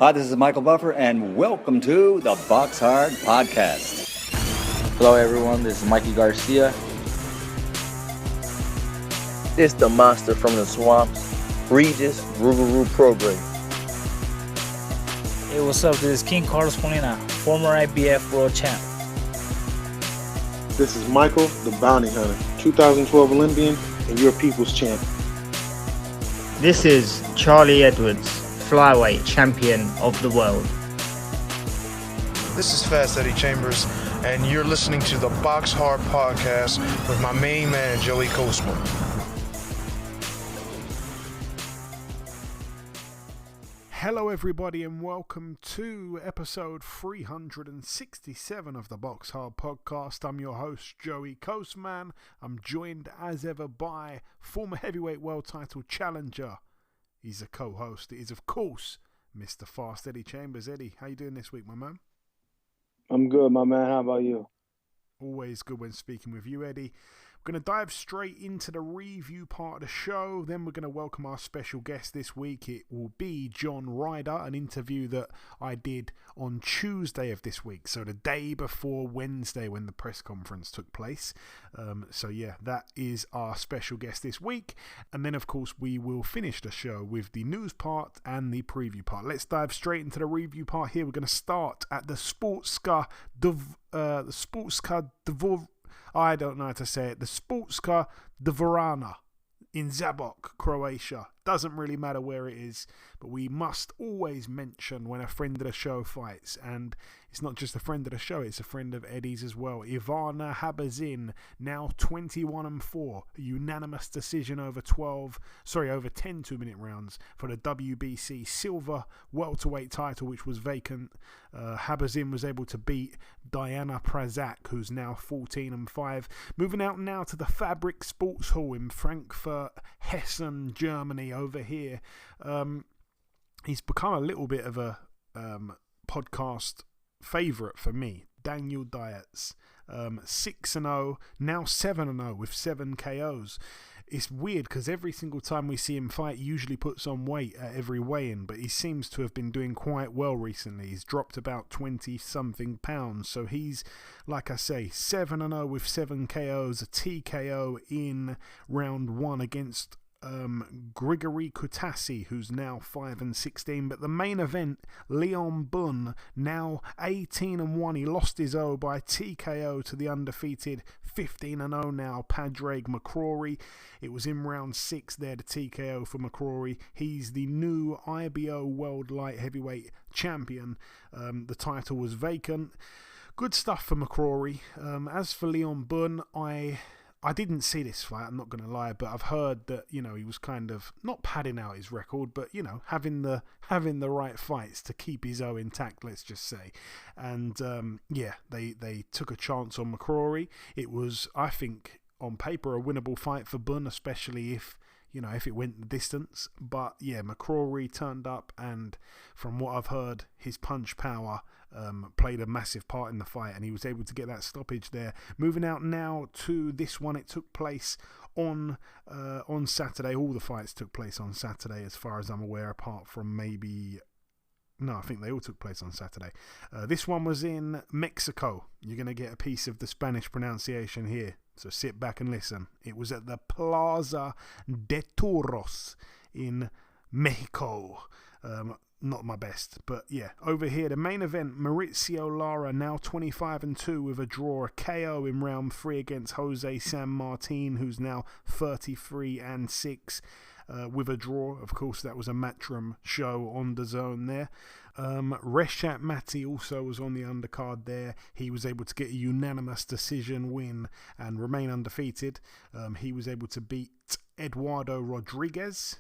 Hi, this is Michael Buffer, and welcome to the BoxHard Podcast. Hello, everyone. This is Mikey Garcia. This the monster from the swamps, Regis Rougarou Program. Hey, what's up? This is King Carlos Molina, former IBF world champ. This is Michael, the Bounty Hunter, 2012 Olympian and your people's champ. This is Charlie Edwards, flyweight champion of the world. This is Fast Eddie Chambers, and you're listening to the BoxHard Podcast with my main man, Joey Coastman. Hello everybody and welcome to episode 367 of the BoxHard Podcast. I'm your host Joey Coastman. I'm joined as ever by former heavyweight world title challenger. He's a co-host. It is of course Mr. Fast Eddie Chambers. Eddie, how you doing this week, my man? I'm good, my man. How about you? Always good when speaking with you, Eddie. We're going to dive straight into the review part of the show. Then we're going to welcome our special guest this week. It will be John Ryder, an interview that I did on Tuesday of this week. So the day before Wednesday when the press conference took place. So yeah, that is our special guest this week. And then of course we will finish the show with the news part and the preview part. Let's dive straight into the review part here. We're going to start at the Sportska Dvorana. I don't know how to say it. The Sportska Dvorana in Zabok, Croatia. Doesn't really matter where it is, but we must always mention when a friend of the show fights. And it's not just a friend of the show, it's a friend of Eddie's as well. Ivana Habazin, now 21-4. A unanimous decision over 10 2-minute rounds for the WBC silver welterweight title, which was vacant. Habazin was able to beat Diana Prazak, who's now 14-5. Moving out now to the Fabric Sports Hall in Frankfurt, Hessen, Germany. Over here, he's become a little bit of a podcast favourite for me. Daniel Dietz, 6-0, now 7-0 with 7 KOs. It's weird because every single time we see him fight, he usually puts on weight at every weigh-in, but he seems to have been doing quite well recently. He's dropped about 20-something pounds, so he's, like I say, 7-0 with 7 KOs, a TKO in round 1 against Grigory Kutasi, who's now 5-16. But the main event, Leon Bun, now 18-1. He lost his O by TKO to the undefeated 15-0 now Padraig McCrory. It was in round 6 there, the TKO for McCrory. He's the new IBO World Light Heavyweight Champion. The title was vacant. Good stuff for McCrory. As for Leon Bun, I didn't see this fight, I'm not going to lie, but I've heard that, he was kind of not padding out his record, but, having the right fights to keep his O intact, let's just say. And, they took a chance on McCrory. It was, I think, on paper, a winnable fight for Bun, especially if it went the distance. But, yeah, McCrory turned up, and from what I've heard, his punch power played a massive part in the fight, and he was able to get that stoppage there. Moving out now to this one, it took place on Saturday. All the fights took place on Saturday, as far as I'm aware, apart from maybe... No, I think they all took place on Saturday. This one was in Mexico. You're going to get a piece of the Spanish pronunciation here, so sit back and listen. It was at the Plaza de Toros in Mexico. Not my best, but yeah. Over here, the main event, Mauricio Lara, now 25-2 with a draw, a KO in round 3 against Jose San Martin, who's now 33-6 with a draw. Of course, that was a Matchroom show on the zone there. Reshat Mati also was on the undercard there. He was able to get a unanimous decision win and remain undefeated. He was able to beat Eduardo Rodriguez.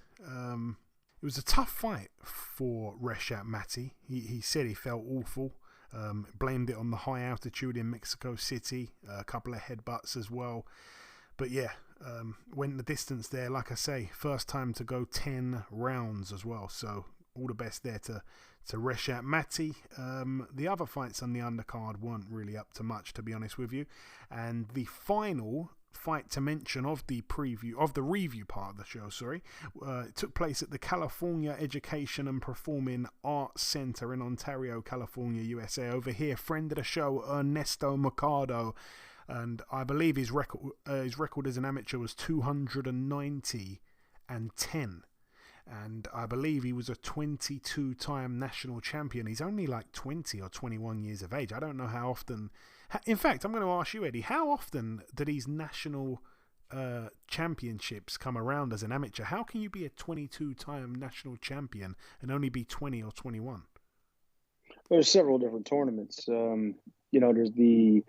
It was a tough fight for Reshat Mati. He said he felt awful. Blamed it on the high altitude in Mexico City. A couple of headbutts as well. But yeah, went the distance there. Like I say, first time to go 10 rounds as well. So all the best there to Reshat Mati. The other fights on the undercard weren't really up to much, to be honest with you. And the final fight to mention of the review part of the show, it took place at the California Education and Performing Arts Center in Ontario, California, USA. Over here, friend of the show, Ernesto Mercado, and I believe his record as an amateur was 290-10. And I believe he was a 22-time national champion. He's only like 20 or 21 years of age. I don't know how often... In fact, I'm going to ask you, Eddie, how often do these national championships come around as an amateur? How can you be a 22-time national champion and only be 20 or 21? There's several different tournaments. There's the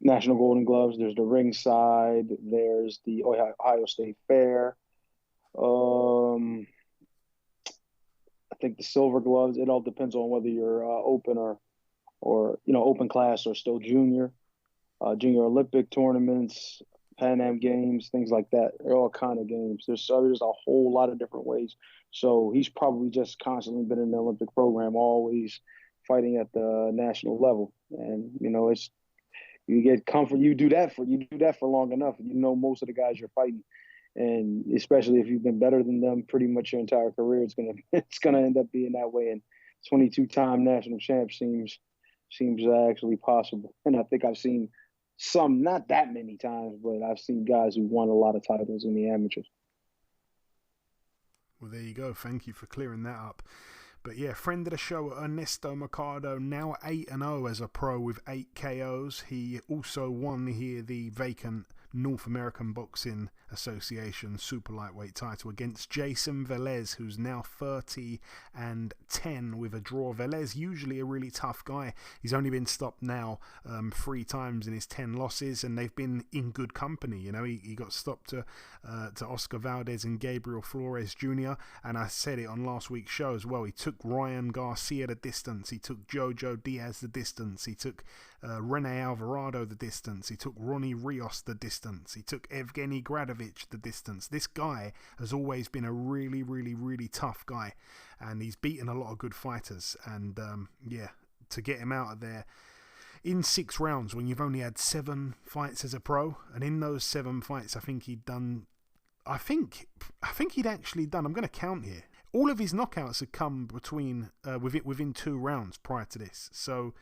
National Golden Gloves. There's the Ringside. There's the Ohio State Fair. I think the Silver Gloves. It all depends on whether you're open or open class or still junior. Junior Olympic tournaments, Pan Am Games, things like that. They're all kind of games. There's a whole lot of different ways. So he's probably just constantly been in the Olympic program, always fighting at the national level. And it's you get comfort. You do that for long enough. Most of the guys you're fighting. And especially if you've been better than them pretty much your entire career, it's gonna end up being that way. And 22-time national champ seems actually possible. And I think I've seen some, not that many times, but I've seen guys who won a lot of titles in the amateurs. Well, there you go. Thank you for clearing that up. But yeah, friend of the show, Ernesto Mercado, now 8-0 as a pro with 8 KOs. He also won here the vacant North American Boxing Association super lightweight title against Jason Velez, who's now 30-10 with a draw. Velez, usually a really tough guy. He's only been stopped now 3 times in his 10 losses, and they've been in good company. He got stopped to Oscar Valdez and Gabriel Flores Jr., and I said it on last week's show as well. He took Ryan Garcia the distance. He took Jojo Diaz the distance. He took Rene Alvarado the distance. He took Ronnie Rios the distance. He took Evgeny Gradovich the distance. This guy has always been a really, really, really tough guy, and he's beaten a lot of good fighters. And to get him out of there in 6 rounds when you've only had 7 fights as a pro, and in those 7 fights, I think he'd actually done. I'm going to count here. All of his knockouts had come within 2 rounds prior to this. So,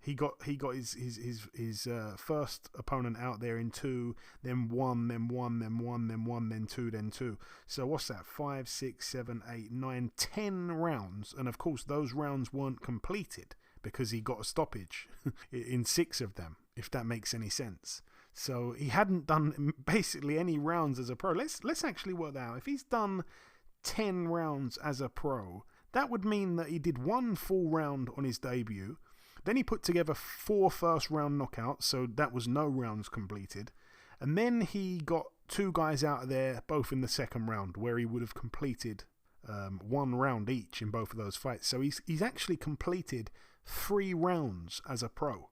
he got his first opponent out there in 2, then 1, then 1, then 1, then 1, then 2, then 2. So what's that? 5, 6, 7, 8, 9, 10 rounds, and of course those rounds weren't completed because he got a stoppage in 6 of them, if that makes any sense. So he hadn't done basically any rounds as a pro. Let's actually work that out. If he's done 10 rounds as a pro, that would mean that he did 1 full round on his debut. Then he put together 4 first-round knockouts, so that was no rounds completed. And then he got 2 guys out of there, both in the second round, where he would have completed 1 round each in both of those fights. So he's actually completed 3 rounds as a pro.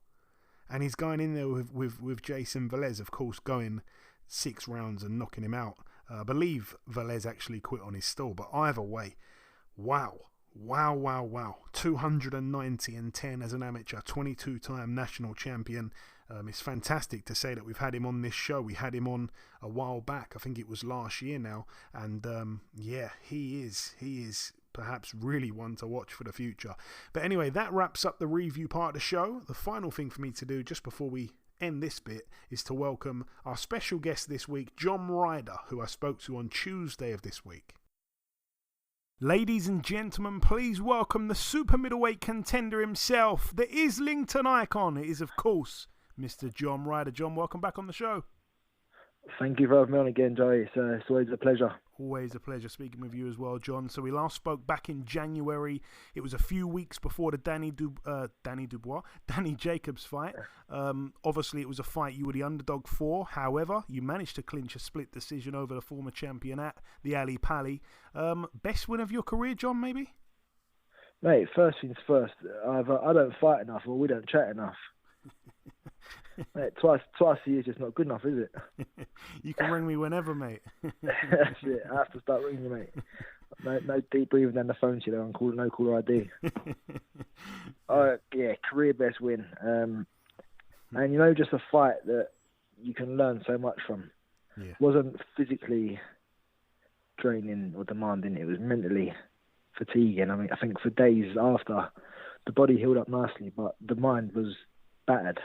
And he's going in there with Jason Velez, of course, going 6 rounds and knocking him out. I believe Velez actually quit on his stall, but either way, wow. 290-10 as an amateur, 22-time national champion. It's fantastic to say that we've had him on this show. We had him on a while back. I think it was last year now. And he is perhaps really one to watch for the future. But anyway, that wraps up the review part of the show. The final thing for me to do just before we end this bit is to welcome our special guest this week, John Ryder, who I spoke to on Tuesday of this week. Ladies and gentlemen, please welcome the super-middleweight contender himself, the Islington icon. It is, of course, Mr. John Ryder. John, welcome back on the show. Thank you for having me on again, Joey. It's always a pleasure. Always a pleasure speaking with you as well, John. So we last spoke back in January. It was a few weeks before the Danny Jacobs fight. Obviously, it was a fight you were the underdog for. However, you managed to clinch a split decision over the former champion at the Ali Pali. Best win of your career, John, maybe? Mate, first things first. Either I don't fight enough or we don't chat enough. Mate, twice a year is just not good enough, is it? You can ring me whenever, mate. That's it. I have to start ringing you, mate. No deep breathing down the phone, you know, on no caller ID. Career best win. And just a fight that you can learn so much from. Yeah. It wasn't physically draining or demanding. It was mentally fatiguing. I mean, I think for days after, the body healed up nicely, but the mind was battered.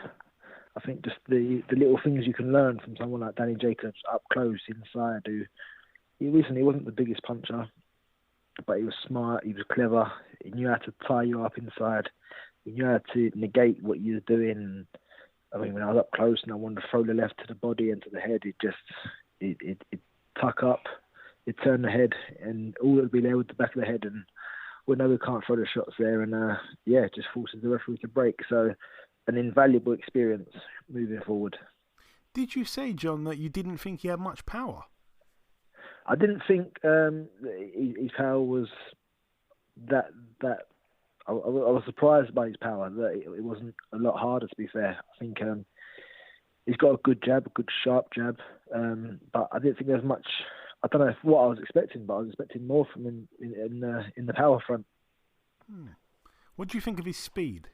I think just the little things you can learn from someone like Danny Jacobs up close inside, he wasn't the biggest puncher, but he was smart, he was clever, he knew how to tie you up inside, he knew how to negate what you were doing. I mean, when I was up close and I wanted to throw the left to the body and to the head, it tuck up, it turn the head, and all it would be there with the back of the head, and we know we can't throw the shots there, and it just forces the referee to break. So an invaluable experience moving forward. Did you say, John, that you didn't think he had much power? I didn't think his power was that. I was surprised by his power. That it wasn't a lot harder, to be fair. I think he's got a good jab, a good sharp jab, but I didn't think there's much. I don't know what I was expecting, but I was expecting more from him in the power front. What do you think of his speed?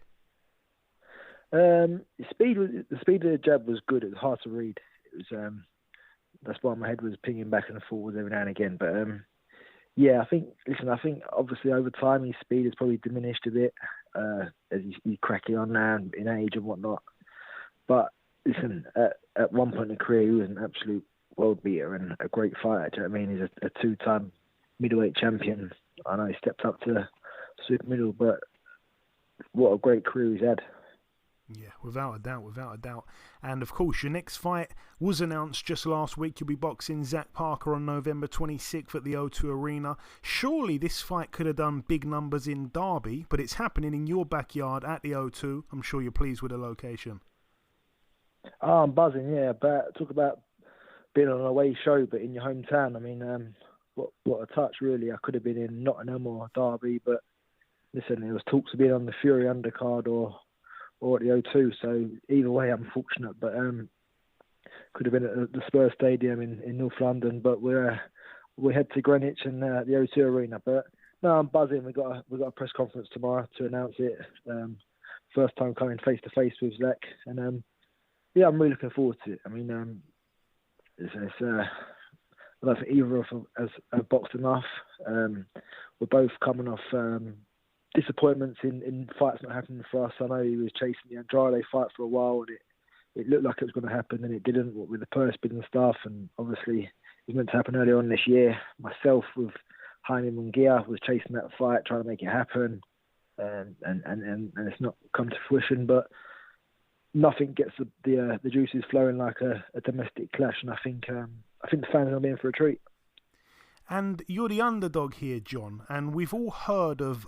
The speed of the jab was good. It was hard to read. It was that's why my head was pinging back and forwards every now and again. But I think obviously over time his speed has probably diminished a bit as he's cracking on now in age and whatnot. But listen, at one point in his career he was an absolute world beater and a great fighter. Do you know what I mean? He's a two-time middleweight champion. I know he stepped up to super middle, but what a great career he's had. Yeah, without a doubt. And of course, your next fight was announced just last week. You'll be boxing Zach Parker on November 26th at the O2 Arena. Surely this fight could have done big numbers in Derby, but it's happening in your backyard at the O2. I'm sure you're pleased with the location. Oh, I'm buzzing, yeah. But talk about being on an away show, but in your hometown. I mean, what a touch, really. I could have been in Nottingham or Derby, but listen, there was talks of being on the Fury undercard or at the O2, so either way I'm fortunate, but could have been at the Spurs Stadium in North London, but we head to Greenwich and the O2 Arena. But no, I'm buzzing. We got a press conference tomorrow to announce it. First time coming face to face with Zach, and I'm really looking forward to it. I mean, I don't think either of us have boxed enough. We're both coming off disappointments in fights not happening for us. I know he was chasing the Andrade fight for a while, and it looked like it was going to happen, and it didn't with the purse bid and stuff. And obviously, it was meant to happen earlier on this year. Myself with Jaime Munguia was chasing that fight, trying to make it happen, and it's not come to fruition. But nothing gets the juices flowing like a domestic clash, and I think the fans are going to be in for a treat. And you're the underdog here, John, and we've all heard of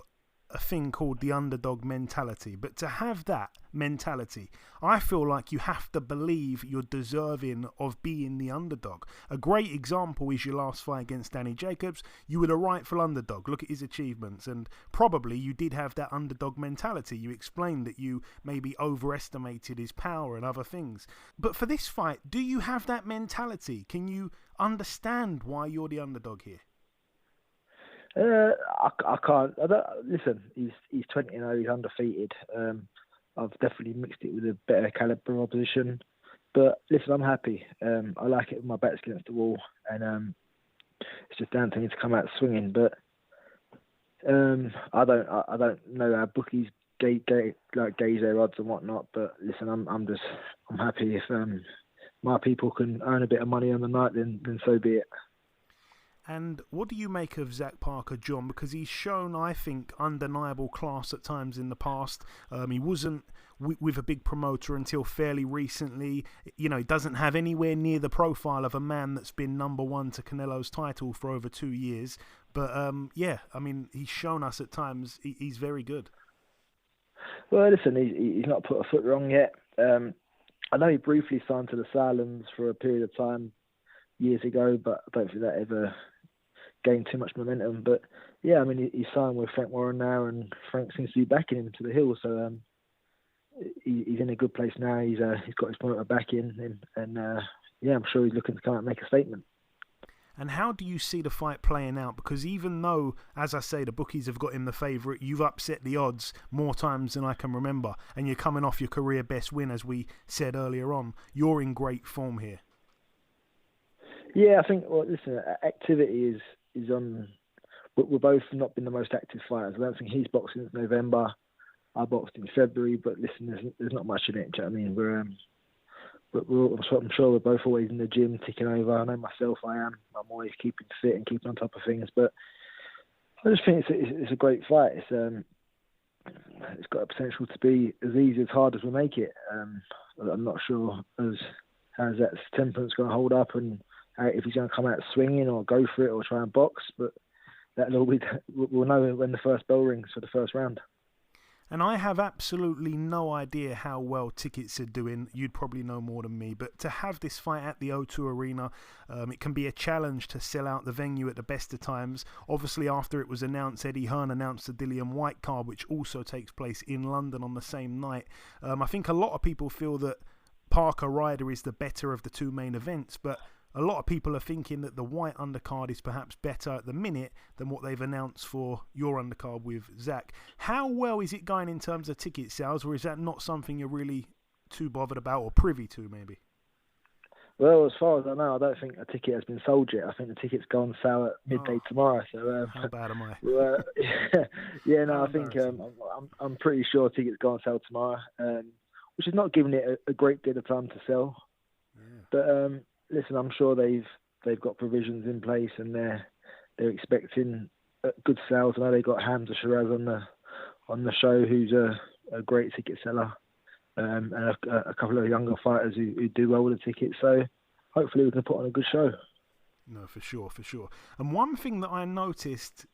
a thing called the underdog mentality, but to have that mentality, I feel like you have to believe you're deserving of being the underdog. A great example is your last fight against Danny Jacobs. You were the rightful underdog. Look at his achievements, and probably you did have that underdog mentality. You explained that you maybe overestimated his power and other things, but for this fight, do you have that mentality? Can you understand why you're the underdog here? I can't. Listen, he's 20-0. He's undefeated. I've definitely mixed it with a better caliber opposition. But listen, I'm happy. I like it with my backs against the wall, and it's just down to me to come out swinging. But I don't know how bookies gauge their odds and whatnot. But listen, I'm happy if my people can earn a bit of money on the night, then so be it. And what do you make of Zach Parker, John? Because he's shown, I think, undeniable class at times in the past. He wasn't with a big promoter until fairly recently. You know, he doesn't have anywhere near the profile of a man that's been number one to Canelo's title for over 2 years. But, I mean, he's shown us at times he's very good. Well, listen, he's not put a foot wrong yet. I know he briefly signed to the Silence for a period of time years ago, but I don't think that ever gained too much momentum. But yeah, I mean, he's signed with Frank Warren now, and Frank seems to be backing him to the hill. So he's in a good place now. He's got his promoter back in him, and I'm sure he's looking to come out and make a statement. And how do you see the fight playing out? Because even though, as I say, the bookies have got him the favourite, you've upset the odds more times than I can remember. And you're coming off your career best win, as we said earlier on. You're in great form here. Yeah, I think, well, listen, activity is on. We're both not been the most active fighters. I don't think he's boxed since November. I boxed in February, but listen, there's not much in it. Do you know what I mean? I'm sure we're both always in the gym, ticking over. I know myself, I am. I'm always keeping fit and keeping on top of things. But I just think it's a great fight. It's got a potential to be as easy, as hard as we make it. I'm not sure how that temperance going to hold up and if he's going to come out swinging or go for it or try and box. But we'll know when the first bell rings for the first round. And I have absolutely no idea how well tickets are doing. You'd probably know more than me. But to have this fight at the O2 Arena, it can be a challenge to sell out the venue at the best of times. Obviously, after it was announced, Eddie Hearn announced the Dillian White card, which also takes place in London on the same night. I think a lot of people feel that Parker Ryder is the better of the two main events, but a lot of people are thinking that the White undercard is perhaps better at the minute than what they've announced for your undercard with Zach. How well is it going in terms of ticket sales, or is that not something you're really too bothered about or privy to, maybe? Well, as far as I know, I don't think a ticket has been sold yet. I think the ticket's go on sale at midday tomorrow. So how bad am I? I think I'm pretty sure tickets go on sale tomorrow, which is not giving it a great deal of time to sell. Yeah. But listen, I'm sure they've got provisions in place and they're expecting good sales. I know they got Hamza Shiraz on the show, who's a great ticket seller, and a couple of younger fighters who do well with the tickets. So hopefully we can put on a good show. No, for sure. And one thing that I noticed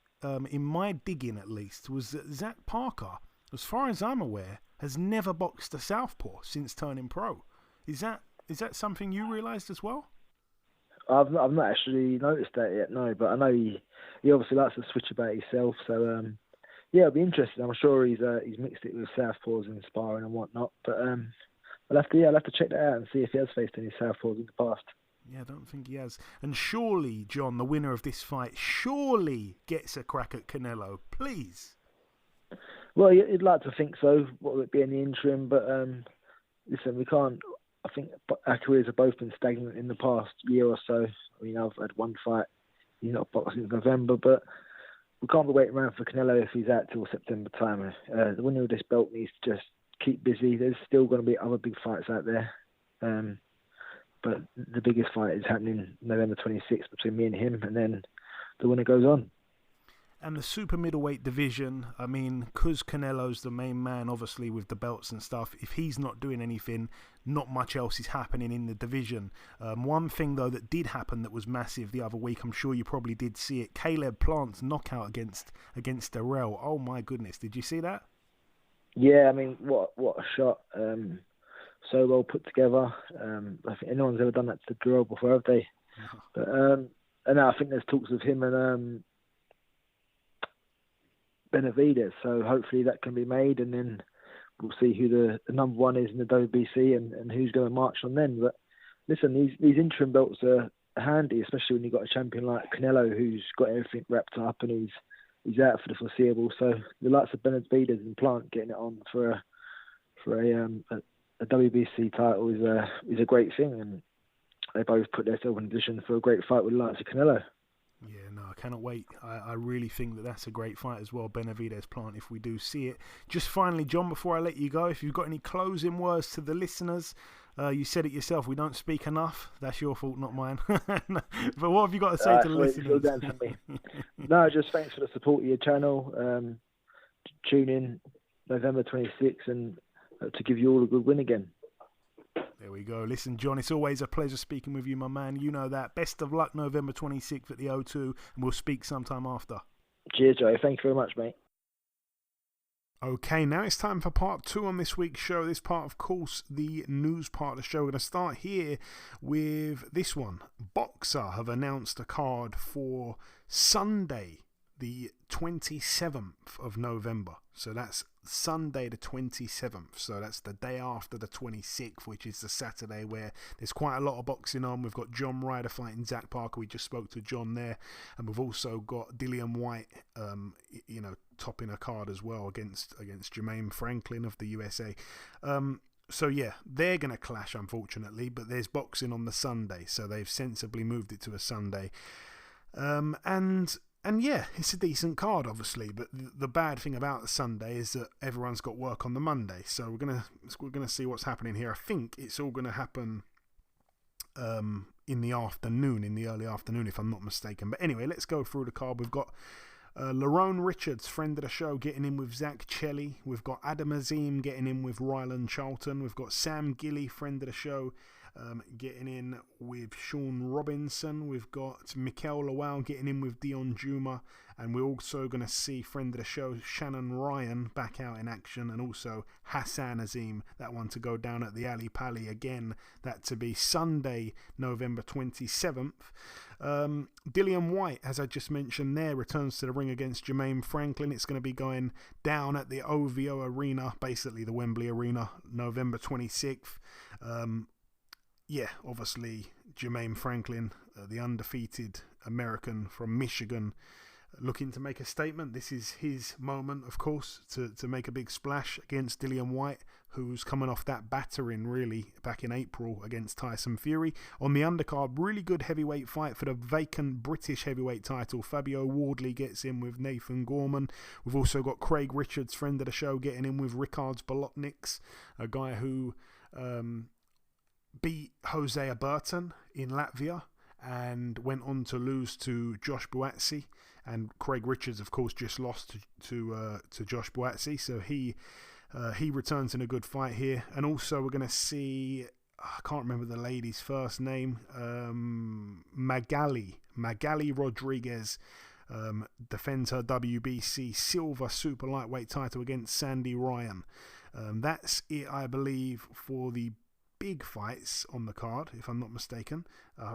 in my digging, at least, was that Zach Parker, as far as I'm aware, has never boxed a southpaw since turning pro. Is that something you realised as well? I've not actually noticed that yet, no. But I know he obviously likes to switch about himself. So it'll be interesting. I'm sure he's mixed it with southpaws and sparring and whatnot. But I'll have to check that out and see if he has faced any southpaws in the past. Yeah, I don't think he has. And surely, John, the winner of this fight, surely gets a crack at Canelo. Please. Well, you'd like to think so. What would it be in the interim? But listen, we can't. I think our careers have both been stagnant in the past year or so. I mean, I've had one fight. He's not boxing in November, but we can't be waiting around for Canelo if he's out till September time. The winner of this belt needs to just keep busy. There's still going to be other big fights out there. But the biggest fight is happening November 26th between me and him, and then the winner goes on. And the super-middleweight division, I mean, because Canelo's the main man, obviously, with the belts and stuff, if he's not doing anything, not much else is happening in the division. One thing, though, that did happen that was massive the other week, I'm sure you probably did see it, Caleb Plant's knockout against Dirrell. Oh, my goodness. Did you see that? Yeah, I mean, what a shot. So well put together. I think anyone's ever done that to Dirrell before, have they? No. But and I think there's talks of him and Benavidez, so hopefully that can be made, and then we'll see who the number one is in the WBC and who's going to march on then. But listen, these interim belts are handy, especially when you've got a champion like Canelo who's got everything wrapped up and he's out for the foreseeable. So the likes of Benavidez and Plant getting it on for a WBC title is a great thing, and they both put themselves in a position for a great fight with the likes of Canelo. Yeah, no, I cannot wait. I really think that that's a great fight as well, Benavidez Plant, if we do see it. Just finally, John, before I let you go, if you've got any closing words to the listeners, you said it yourself, we don't speak enough. That's your fault, not mine. But what have you got to say to the listeners? No, just thanks for the support of your channel. Tune in November 26th and to give you all a good win again. There we go. Listen, John, it's always a pleasure speaking with you, my man. You know that. Best of luck November 26th at the O2, and we'll speak sometime after. Cheers, Joe. Thank you very much, mate. Okay, now it's time for part 2 on this week's show. This part, of course, the news part of the show. We're going to start here with this one. Boxer have announced a card for Sunday, the 27th of November. So that's Sunday the 27th. So that's the day after the 26th, which is the Saturday, where there's quite a lot of boxing on. We've got John Ryder fighting Zach Parker. We just spoke to John there. And we've also got Dillian Whyte, topping a card as well against Jermaine Franklin of the USA. So yeah, they're going to clash, unfortunately, but there's boxing on the Sunday, so they've sensibly moved it to a Sunday. And yeah, it's a decent card, obviously, but the bad thing about the Sunday is that everyone's got work on the Monday. So we're gonna see what's happening here. I think it's all gonna happen in the afternoon, in the early afternoon, if I'm not mistaken. But anyway, let's go through the card. We've got Lerone Richards, friend of the show, getting in with Zach Chelli. We've got Adam Azim getting in with Ryland Charlton. We've got Sam Gilly, friend of the show, getting in with Sean Robinson. We've got Mikel Lawal getting in with Dion Juma. And we're also going to see friend of the show, Shannon Ryan, back out in action. And also Hassan Azim, that one to go down at the Ali Pali again. That to be Sunday, November 27th. Dillian Whyte, as I just mentioned there, returns to the ring against Jermaine Franklin. It's going to be going down at the OVO Arena, basically the Wembley Arena, November 26th. Yeah, obviously Jermaine Franklin, the undefeated American from Michigan, looking to make a statement. This is his moment, of course, to make a big splash against Dillian Whyte, who's coming off that battering, really, back in April against Tyson Fury. On the undercard, really good heavyweight fight for the vacant British heavyweight title. Fabio Wardley gets in with Nathan Gorman. We've also got Craig Richards, friend of the show, getting in with Ricards Bolotniks, a guy who beat Jose Aberton in Latvia and went on to lose to Josh Buatsi. And Craig Richards, of course, just lost to Josh Buatsi, so he returns in a good fight here. And also we're going to see, I can't remember the lady's first name, Magali Rodriguez defends her WBC silver super lightweight title against Sandy Ryan. That's it, I believe, for the big fights on the card, if I'm not mistaken.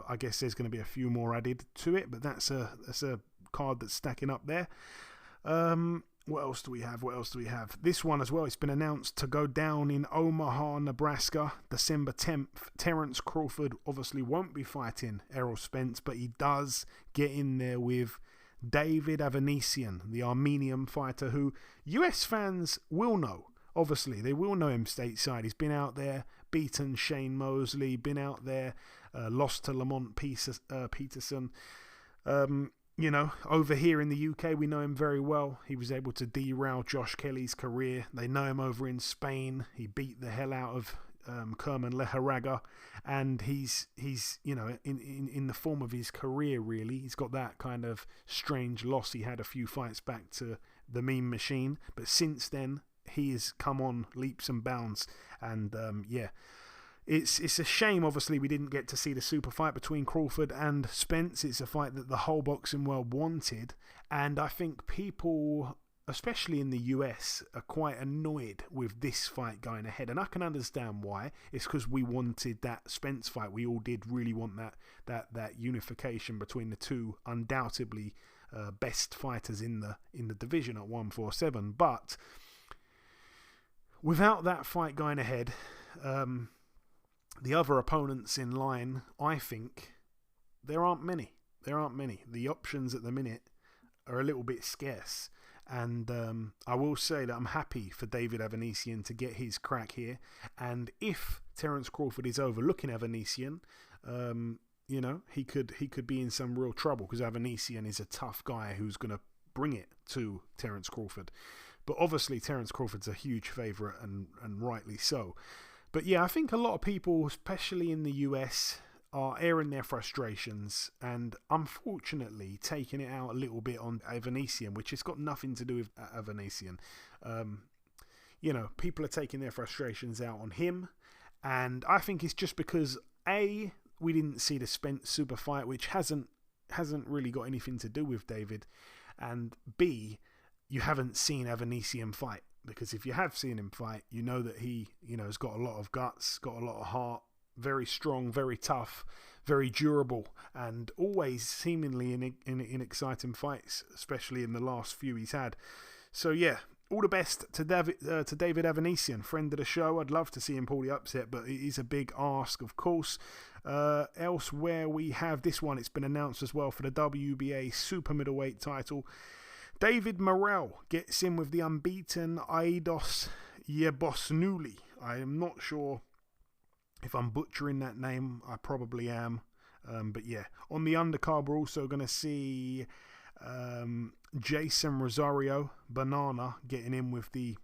I guess there's going to be a few more added to it, but that's a card that's stacking up there. What else do we have? This one as well, it's been announced to go down in Omaha, Nebraska, December 10th. Terence Crawford obviously won't be fighting Errol Spence, but he does get in there with David Avanesian, the Armenian fighter who US fans will know. Obviously, they will know him stateside. He's been out there, beaten Shane Mosley, been out there, lost to Lamont Peterson. Over here in the UK, we know him very well. He was able to derail Josh Kelly's career. They know him over in Spain. He beat the hell out of Kerman Leharaga, and he's in the form of his career, really. He's got that kind of strange loss. He had a few fights back to the Mean Machine, but since then, he has come on leaps and bounds, and it's a shame, obviously, we didn't get to see the super fight between Crawford and Spence. It's a fight that the whole boxing world wanted, and I think people, especially in the US, are quite annoyed with this fight going ahead, and I can understand why. It's because we wanted that Spence fight. We all did really want that unification between the two undoubtedly best fighters in the division at 147, but without that fight going ahead, the other opponents in line, I think, there aren't many. The options at the minute are a little bit scarce. And I will say that I'm happy for David Avanesian to get his crack here. And if Terence Crawford is overlooking Avanesian, he could be in some real trouble, because Avanesian is a tough guy who's going to bring it to Terence Crawford. But obviously Terence Crawford's a huge favourite, and rightly so. But yeah, I think a lot of people, especially in the US, are airing their frustrations and unfortunately taking it out a little bit on Avanesian, which has got nothing to do with Avanesian. People are taking their frustrations out on him, and I think it's just because A, we didn't see the Spence super fight, which hasn't really got anything to do with David, and B, you haven't seen Avanesian fight, because if you have seen him fight, you know that he, has got a lot of guts, got a lot of heart, very strong, very tough, very durable and always seemingly in exciting fights, especially in the last few he's had. So yeah, all the best to David Avanesian, friend of the show. I'd love to see him pull the upset, but it is a big ask, of course. Elsewhere, we have this one. It's been announced as well for the WBA Super-Middleweight title. David Morrell gets in with the unbeaten Aidos Yebosnuli. I am not sure if I'm butchering that name. I probably am. But yeah, on the undercard, we're also going to see Jason Rosario Banana getting in with the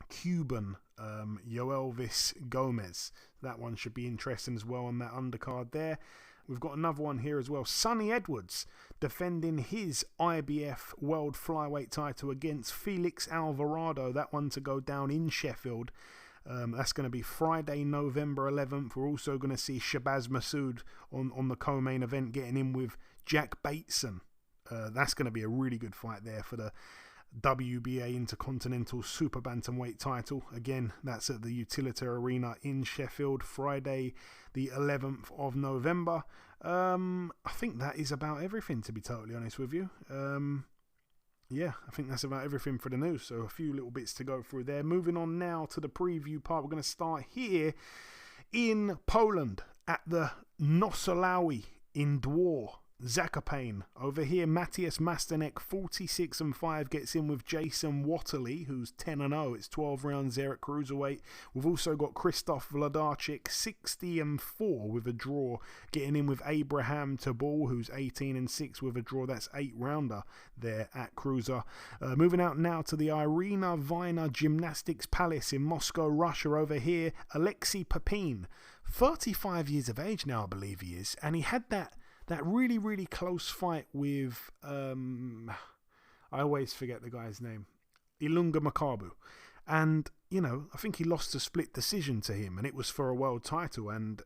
Cuban Yoelvis Gomez. That one should be interesting as well on that undercard there. We've got another one here as well. Sonny Edwards defending his IBF World Flyweight title against Felix Alvarado. That one to go down in Sheffield. That's going to be Friday, November 11th. We're also going to see Shabazz Massoud on the co-main event getting in with Jack Bateson. That's going to be a really good fight there for the WBA Intercontinental Super Bantamweight title. Again, that's at the Utilita Arena in Sheffield, Friday the 11th of November. I think that is about everything, to be totally honest with you. Yeah, I think that's about everything for the news. So a few little bits to go through there. Moving on now to the preview part. We're going to start here in Poland at the Nosolawi in Dwor. Zakopane. Over here, Matthias Masternek, 46-5, gets in with Jason Watterly, who's 10-0. It's 12 rounds there at cruiserweight. We've also got Krzysztof Wlodarczyk, 60-4 with a draw, getting in with Abraham Tabul, who's 18-6 with a draw. That's 8-rounder there at cruiser. Moving out now to the Irina Vina Gymnastics Palace in Moscow, Russia. Over here, Alexei Papin, 35 years of age now, I believe he is, and he had that really, really close fight with, I always forget the guy's name, Ilunga Makabu. And, you know, I think he lost a split decision to him, and it was for a world title. And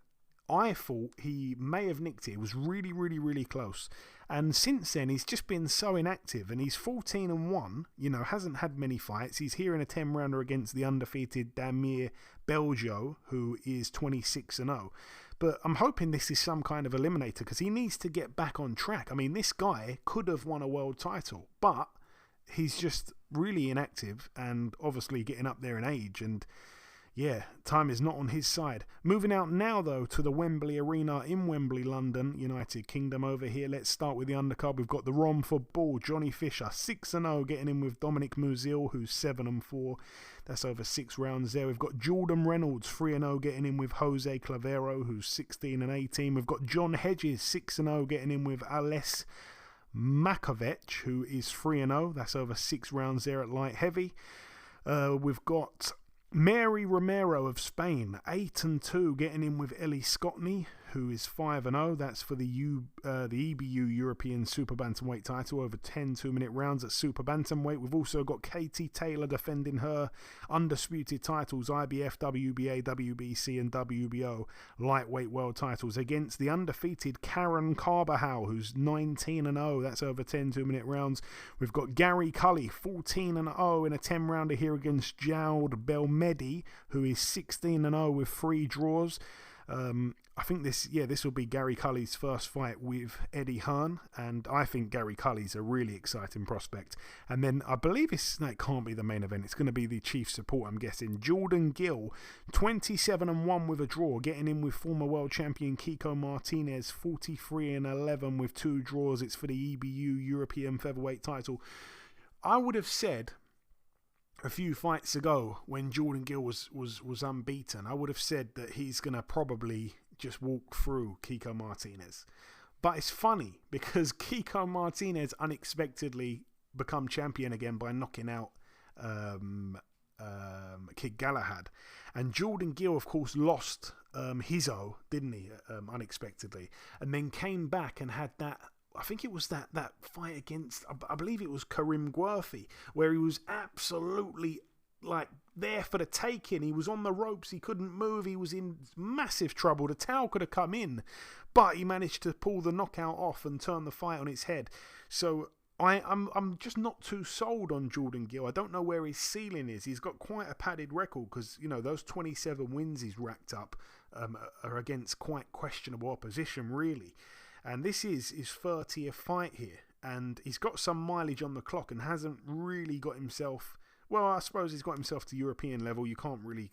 I thought he may have nicked it. It was really, really, really close. And since then, he's just been so inactive, and he's 14-1, you know, hasn't had many fights. He's here in a 10-rounder against the undefeated Damir Beljo, who is 26-0. But I'm hoping this is some kind of eliminator, because he needs to get back on track. I mean, this guy could have won a world title, but he's just really inactive and obviously getting up there in age. And yeah, time is not on his side. Moving out now, though, to the Wembley Arena in Wembley, London, United Kingdom. Over here, let's start with the undercard. We've got the Rom for Bull, Johnny Fisher, 6-0, getting in with Dominic Muzil, who's 7-4. That's over 6 rounds there. We've got Jordan Reynolds, 3-0, getting in with Jose Clavero, who's 16-18. We've got John Hedges, 6-0, getting in with Ales Makovec, who is 3-0. That's over 6 rounds there at light heavy. We've got Mary Romero of Spain, 8-2, getting in with Ellie Scotney, who is 5-0. That's for the EBU European Super Bantamweight title over 10 2-minute rounds at Super Bantamweight. We've also got Katie Taylor defending her undisputed titles, IBF, WBA, WBC and WBO lightweight world titles against the undefeated Karen Carbajal, who's 19-0. That's over 10 2-minute rounds. We've got Gary Cully, 14-0 in a 10-rounder here against Jowd Belmedi, who is 16-0 with 3 draws. I think this will be Gary Cully's first fight with Eddie Hearn, and I think Gary Cully's a really exciting prospect. And then I believe it can't be the main event. It's going to be the chief support, I'm guessing. Jordan Gill, 27-1 with a draw, getting in with former world champion Kiko Martinez, 43-11 with 2 draws. It's for the EBU European featherweight title. I would have said a few fights ago when Jordan Gill was unbeaten, I would have said that he's going to probably just walk through Kiko Martinez. But it's funny because Kiko Martinez unexpectedly become champion again by knocking out Kid Galahad. And Jordan Gill, of course, lost Hizzo, didn't he, unexpectedly. And then came back and had that, I think it was that fight against, I believe it was Karim Guerfi, where he was absolutely like there for the taking. He was on the ropes, he couldn't move, he was in massive trouble. The towel could have come in, but he managed to pull the knockout off and turn the fight on its head. So I'm just not too sold on Jordan Gill. I don't know where his ceiling is. He's got quite a padded record because, those 27 wins he's racked up are against quite questionable opposition, really. And this is his 30th fight here. And he's got some mileage on the clock and hasn't really got himself... Well, I suppose he's got himself to European level. You can't really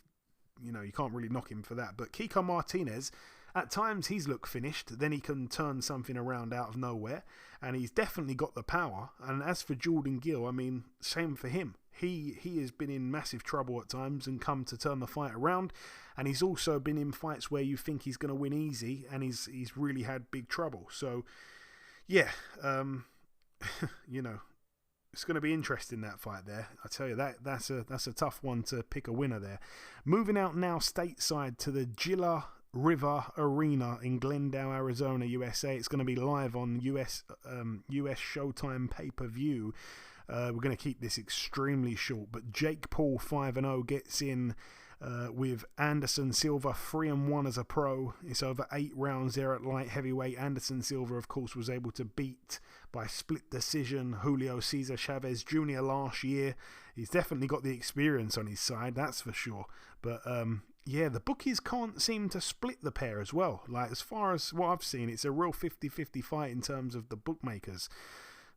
knock him for that. But Kiko Martinez... At times he's looked finished, then he can turn something around out of nowhere, and he's definitely got the power. And as for Jordan Gill, I mean, same for him. He has been in massive trouble at times and come to turn the fight around, and he's also been in fights where you think he's going to win easy, and he's really had big trouble. So, yeah, it's going to be interesting, that fight there. I tell you, that's a tough one to pick a winner there. Moving out now stateside to the Gila River Arena in Glendale, Arizona, USA. It's going to be live on US Showtime pay-per-view. We're going to keep this extremely short, but Jake Paul 5-0 gets in with Anderson Silva 3-1 as a pro. It's over 8 rounds there at light heavyweight. Anderson Silva, of course, was able to beat by split decision Julio Cesar Chavez Jr. last year. He's definitely got the experience on his side, that's for sure. But yeah, the bookies can't seem to split the pair as well. Like, as far as what I've seen, it's a real 50-50 fight in terms of the bookmakers.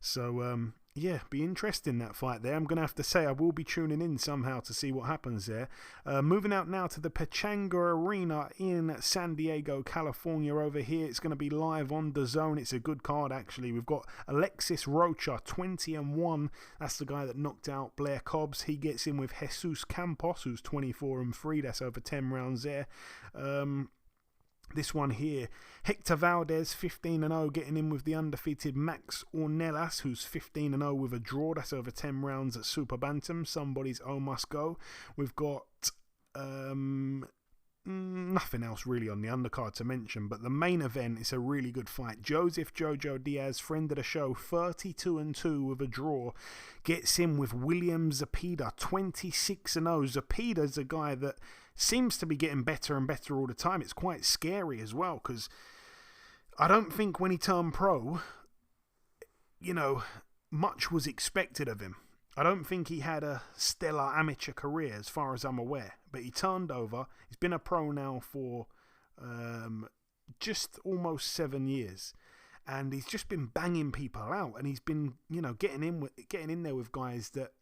So, yeah, be interesting, that fight there. I'm going to have to say I will be tuning in somehow to see what happens there. Moving out now to the Pechanga Arena in San Diego, California over here. It's going to be live on DAZN. It's a good card, actually. We've got Alexis Rocha, 20-1. That's the guy that knocked out Blair Cobbs. He gets in with Jesus Campos, who's 24-3. That's over 10 rounds there. This one here, Hector Valdez, 15-0, getting in with the undefeated Max Ornelas, who's 15-0 with a draw. That's over 10 rounds at Super Bantam. Somebody's O must go. We've got nothing else really on the undercard to mention, but the main event is a really good fight. Joseph Jojo Diaz, friend of the show, 32-2 with a draw, gets in with William Zepeda, 26-0. Zepeda's a guy that seems to be getting better and better all the time. It's quite scary as well, because I don't think when he turned pro, much was expected of him. I don't think he had a stellar amateur career as far as I'm aware, but he turned over. He's been a pro now for just almost 7 years, and he's just been banging people out, and he's been, getting in there with guys that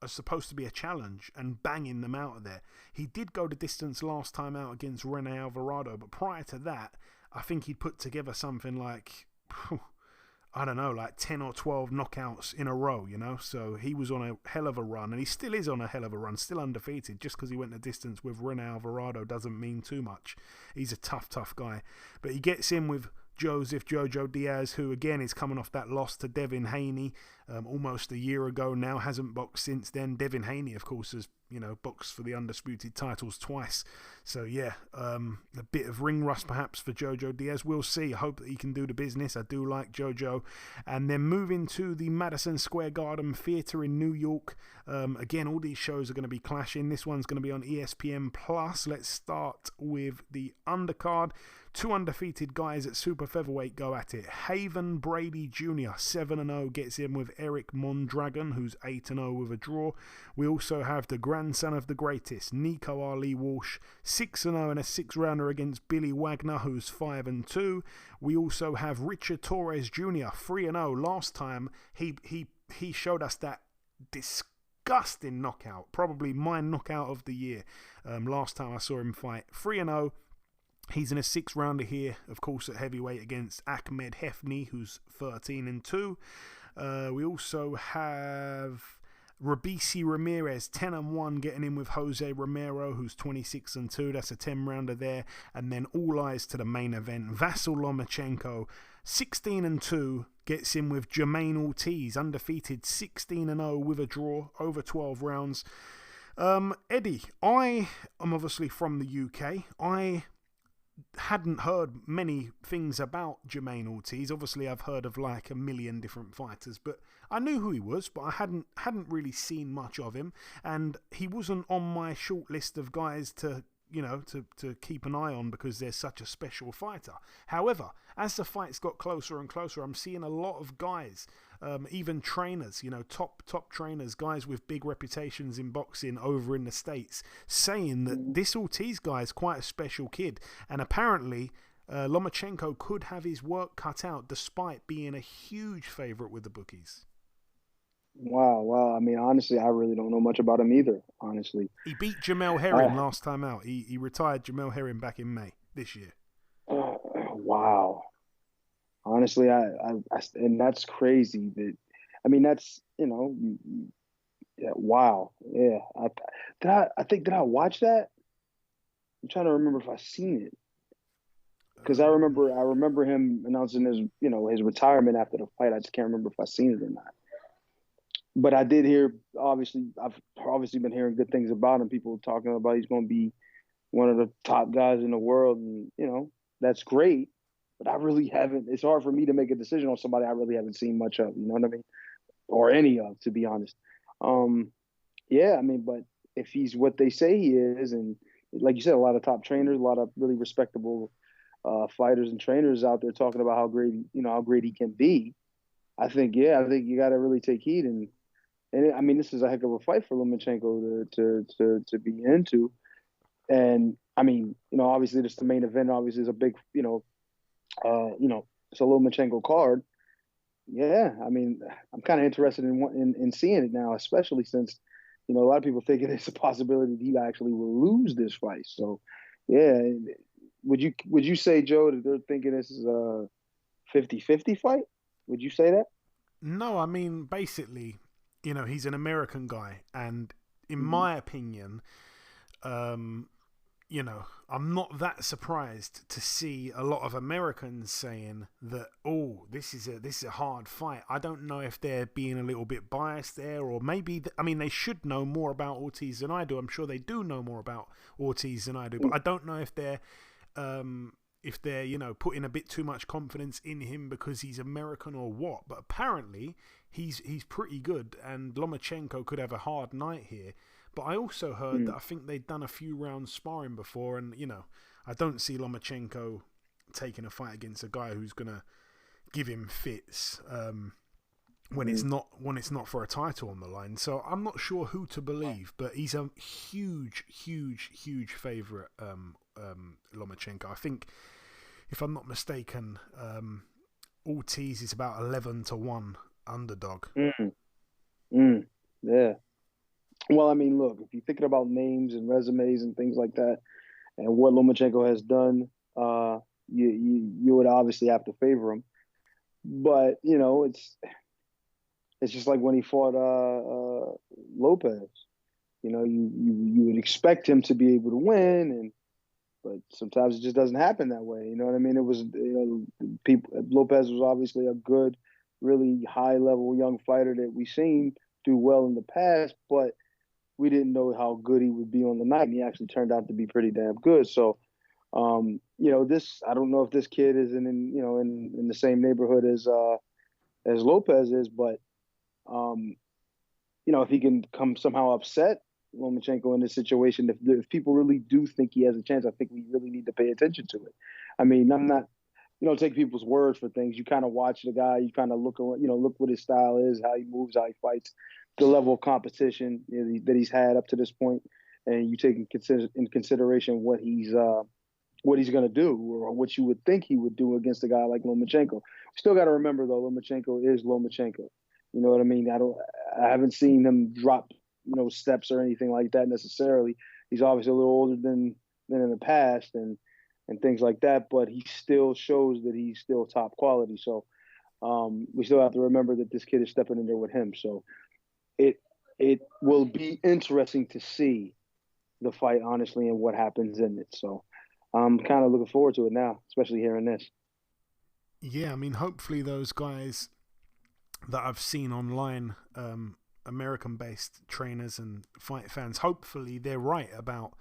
are supposed to be a challenge and banging them out of there. He did go the distance last time out against Rene Alvarado, but prior to that, I think he'd put together something like, I don't know, like 10 or 12 knockouts in a row, So he was on a hell of a run, and he still is on a hell of a run, still undefeated. Just because he went the distance with Rene Alvarado doesn't mean too much. He's a tough guy. But he gets in with Joseph Jojo Diaz, who again is coming off that loss to Devin Haney almost a year ago now, hasn't boxed since then. Devin Haney, of course, has boxed for the undisputed titles twice. So yeah, a bit of ring rust perhaps for Jojo Diaz. We'll see. I hope that he can do the business. I do like Jojo. And then moving to the Madison Square Garden Theatre in New York. Again, all these shows are going to be clashing. This one's going to be on ESPN Plus. Let's start with the undercard. 2 undefeated guys at super featherweight go at it. Haven Brady Jr., 7-0, gets in with Eric Mondragon, who's 8-0 with a draw. We also have the grandson of the greatest, Nico Ali Walsh, 6-0 in a 6-rounder against Billy Wagner, who's 5-2. We also have Richard Torres Jr., 3-0. Last time he showed us that disgusting knockout, probably my knockout of the year. Last time I saw him fight, 3-0. He's in a 6-rounder here, of course, at heavyweight against Ahmed Hefni, who's 13-2. We also have Rabisi Ramirez, 10-1, getting in with Jose Romero, who's 26-2. That's a 10-rounder there. And then all eyes to the main event. Vasyl Lomachenko, 16-2, gets in with Jermaine Ortiz, undefeated, 16-0 with a draw, over 12 rounds. Eddie, I am obviously from the UK. I hadn't heard many things about Jermaine Ortiz. Obviously, I've heard of like a million different fighters, but I knew who he was, but I hadn't really seen much of him, and he wasn't on my short list of guys to to keep an eye on because they're such a special fighter. However, as the fights got closer and closer, I'm seeing a lot of guys, even trainers, top trainers, guys with big reputations in boxing over in the States, saying that this Ortiz guy is quite a special kid, and apparently Lomachenko could have his work cut out despite being a huge favorite with the bookies. Wow. I mean, honestly, I really don't know much about him either, honestly. He beat Jamel Herring last time out. He retired Jamel Herring back in May this year. Wow. Honestly, I and that's crazy. That's, wow. Yeah. Did I watch that? I'm trying to remember if I seen it. Because I remember him announcing his retirement after the fight. I just can't remember if I seen it or not. But I did hear, I've obviously been hearing good things about him. People talking about he's going to be one of the top guys in the world. And, that's great. But I really haven't. It's hard for me to make a decision on somebody I really haven't seen much of. You know what I mean? Or any of, to be honest. But if he's what they say he is, and like you said, a lot of top trainers, a lot of really respectable fighters and trainers out there talking about how great he can be. I think you got to really take heed. And this is a heck of a fight for Lomachenko to be into. And obviously this the main event. Obviously is a big, it's a Lomachenko card. Yeah, I'm kind of interested in seeing it now, especially since a lot of people think it's a possibility that he actually will lose this fight. So, yeah, would you say, Joe, that they're thinking this is a 50-50 fight? Would you say that? No, basically, he's an American guy, and in my opinion, I'm not that surprised to see a lot of Americans saying that, this is a hard fight. I don't know if they're being a little bit biased there, or maybe they should know more about Ortiz than I do. I'm sure they do know more about Ortiz than I do, but I don't know if they're putting a bit too much confidence in him because he's American or what. But apparently he's pretty good, and Lomachenko could have a hard night here. But I also heard that I think they'd done a few rounds sparring before, and I don't see Lomachenko taking a fight against a guy who's gonna give him fits when it's not for a title on the line. So I'm not sure who to believe, but he's a huge favorite, Lomachenko. I think, if I'm not mistaken, Ortiz is about 11-1 underdog. Yeah. Well, look, if you're thinking about names and resumes and things like that, and what Lomachenko has done, you would obviously have to favor him. But it's just like when he fought Lopez. You would expect him to be able to win, but sometimes it just doesn't happen that way. You know what I mean? It was Lopez was obviously a good, really high level young fighter that we've seen do well in the past, but we didn't know how good he would be on the night, and he actually turned out to be pretty damn good. So, this, I don't know if this kid is in the same neighborhood as Lopez is, but if he can come somehow upset Lomachenko in this situation, if people really do think he has a chance, I think we really need to pay attention to it. I'm not, take people's words for things. You kind of watch the guy, you kind of look what his style is, how he moves, how he fights, the level of competition that he's had up to this point, and you take in consideration what he's going to do, or what you would think he would do against a guy like Lomachenko. Still got to remember though, Lomachenko is Lomachenko. You know what I mean? I haven't seen him drop steps or anything like that necessarily. He's obviously a little older than in the past and things like that, but he still shows that he's still top quality. So we still have to remember that this kid is stepping in there with him. So it will be interesting to see the fight, honestly, and what happens in it. So I'm kind of looking forward to it now, especially hearing this. Yeah, hopefully those guys that I've seen online American-based trainers and fight fans, hopefully they're right about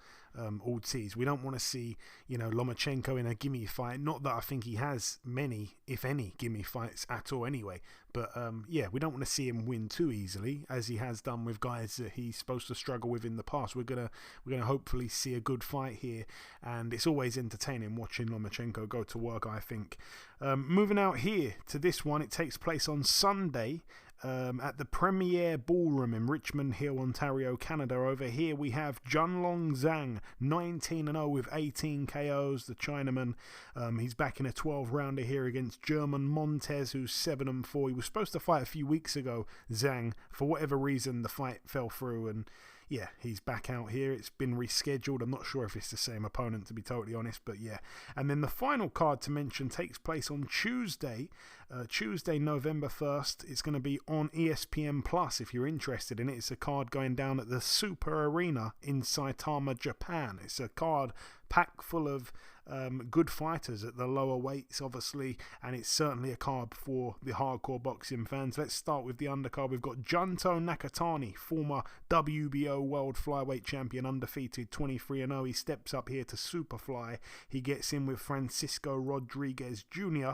Ortiz. We don't want to see, Lomachenko in a gimme fight. Not that I think he has many, if any, gimme fights at all anyway. But we don't want to see him win too easily, as he has done with guys that he's supposed to struggle with in the past. We're gonna hopefully see a good fight here, and it's always entertaining watching Lomachenko go to work, I think. Moving out here to this one, it takes place on Sunday. At the Premier Ballroom in Richmond Hill, Ontario, Canada. Over here we have Junlong Zhang, 19-0 with 18 KOs. The Chinaman, he's back in a 12-rounder here against German Montez, who's 7-4. He was supposed to fight a few weeks ago, Zhang. For whatever reason, the fight fell through, and yeah, he's back out here. It's been rescheduled. I'm not sure if it's the same opponent, to be totally honest, but yeah. And then the final card to mention takes place on Tuesday, November 1st. It's going to be on ESPN Plus if you're interested in it. It's a card going down at the Super Arena in Saitama, Japan. It's a card packed full of good fighters at the lower weights, obviously, and it's certainly a card for the hardcore boxing fans. Let's start with the undercard. We've got Junto Nakatani, former WBO World Flyweight Champion, undefeated, 23-0. He steps up here to Superfly. He gets in with Francisco Rodriguez Jr.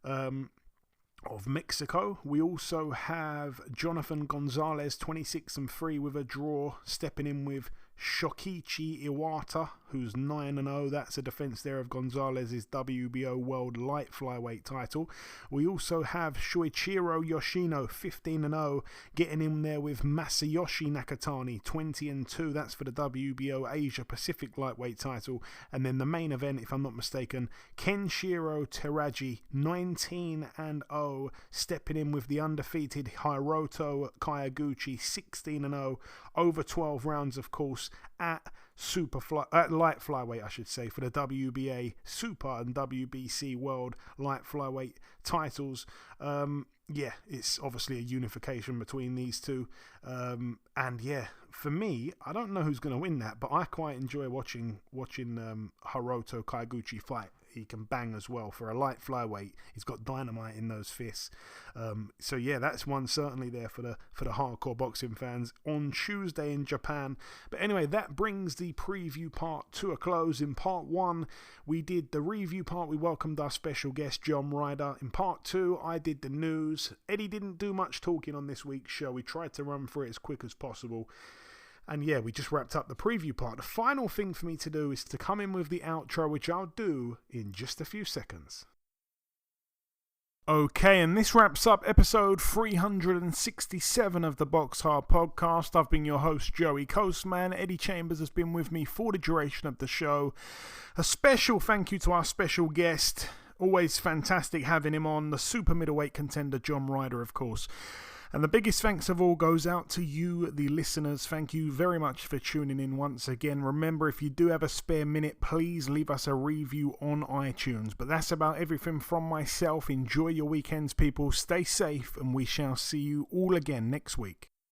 Of Mexico. We also have Jonathan Gonzalez, 26-3 with a draw, stepping in with Shokichi Iwata, who's 9-0. That's a defense there of Gonzalez's WBO World Light Flyweight title. We also have Shuichiro Yoshino, 15-0, getting in there with Masayoshi Nakatani, 20-2. That's for the WBO Asia Pacific Lightweight title. And then the main event, if I'm not mistaken, Kenshiro Teraji, 19-0, stepping in with the undefeated Hiroto Kayaguchi, 16-0, over 12 rounds, of course, at light flyweight, I should say, for the WBA Super and WBC World Light Flyweight titles. It's obviously a unification between these two. And yeah, for me, I don't know who's going to win that, but I quite enjoy watching Hiroto Kayaguchi fight. He can bang as well for a light flyweight. He's got dynamite in those fists. So yeah, that's one certainly there for the hardcore boxing fans on Tuesday in Japan. But anyway, that brings the preview part to a close. In part 1, we did the review part. We welcomed our special guest, John Ryder. In part 2, I did the news. Eddie didn't do much talking on this week's show. We tried to run through it as quick as possible. And yeah, we just wrapped up the preview part. The final thing for me to do is to come in with the outro, which I'll do in just a few seconds. Okay, and this wraps up episode 367 of the BoxHard Podcast. I've been your host, Joey Coastman. Eddie Chambers has been with me for the duration of the show. A special thank you to our special guest. Always fantastic having him on, the super-middleweight contender, John Ryder, of course. And the biggest thanks of all goes out to you, the listeners. Thank you very much for tuning in once again. Remember, if you do have a spare minute, please leave us a review on iTunes. But that's about everything from myself. Enjoy your weekends, people. Stay safe, and we shall see you all again next week.